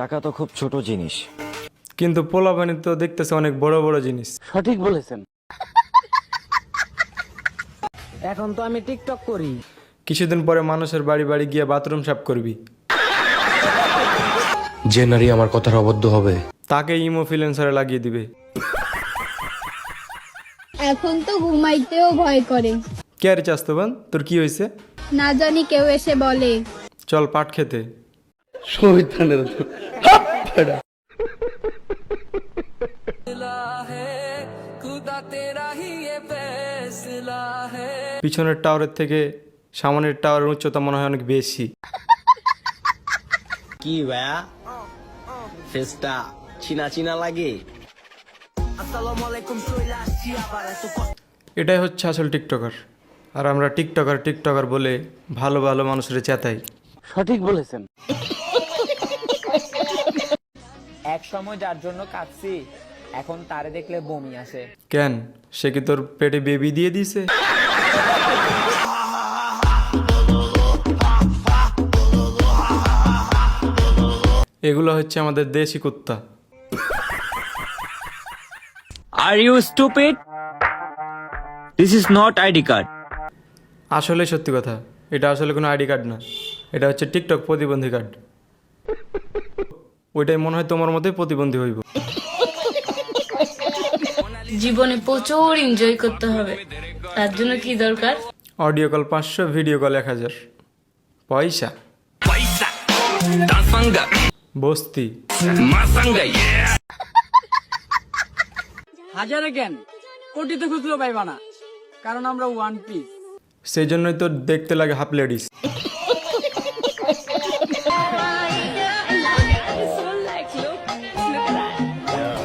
টাকা তো খুব ছোট জিনিস, কিন্তু পোলাপানি তো দেখতেছে অনেক বড় বড় জিনিস। সঠিক বলেছেন। এখন তো আমি টিকটক করি। কিছুদিন পরে মানুষের বাড়ি বাড়ি গিয়ে বাথরুম সাফ করবি। যে নারী আমার কথার অবদ্ধ হবে তাকে ইমো ফ্রিল্যান্সারে লাগিয়ে দিবে। এখন তো ঘুমাইতেও ভয় করে, কে আরে চাস্তবান, তোর কি হয়েছে? না জানি কেউ এসে বলে। চল পাট খেতে। পিছনের টাওয়ারের থেকে সামনের টাওয়ারের উচ্চতা মনে হয় অনেক বেশি। কি ভাইয়া, ফেসটা চিনা চিনা লাগে। এটাই হচ্ছে আসল টিকটকার। আর আমরা টিকটকার টিকটকার বলে ভালো ভালো মানুষের চেতাই। সঠিক বলেছেন। এক সময় যার জন্য কাঁদছি, এখন তারে দেখলে বমি আসে। কেন, সে কি তোর পেটে বেবি দিয়ে দিছে? এগুলো হচ্ছে আমাদের দেশি কুত্তা। Are you stupid? This is not ID card. আসলে সত্যি কথা, এটা আসলে কোনো আইডি কার্ড না, এটা হচ্ছে টিকটক প্রতিবন্ধী কার্ড। ওইটাই মনে হয় তোমার মধ্যে প্রতিবন্ধী হইব। জীবনে প্রচুর এনজয় করতে হবে, তার জন্য কি দরকার? Audio call 500, video call 1000। পয়সা বস্তি। হাজারে কেন, কোটিতে খুচরো পাইবা না, কারণ আমরা ওয়ান পিস। সেই জন্যই তো দেখতে লাগে হাফ লেডিস।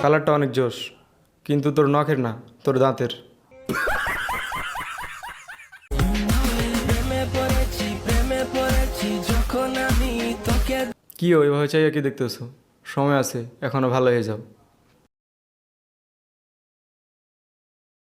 কালারটা অনেক জোশ, কিন্তু তোর নখের না, তোর দাঁতের। কি ওইভাবে চাইয়া কি দেখতেছো? সময় আছে, এখনো ভালো হয়ে যাও।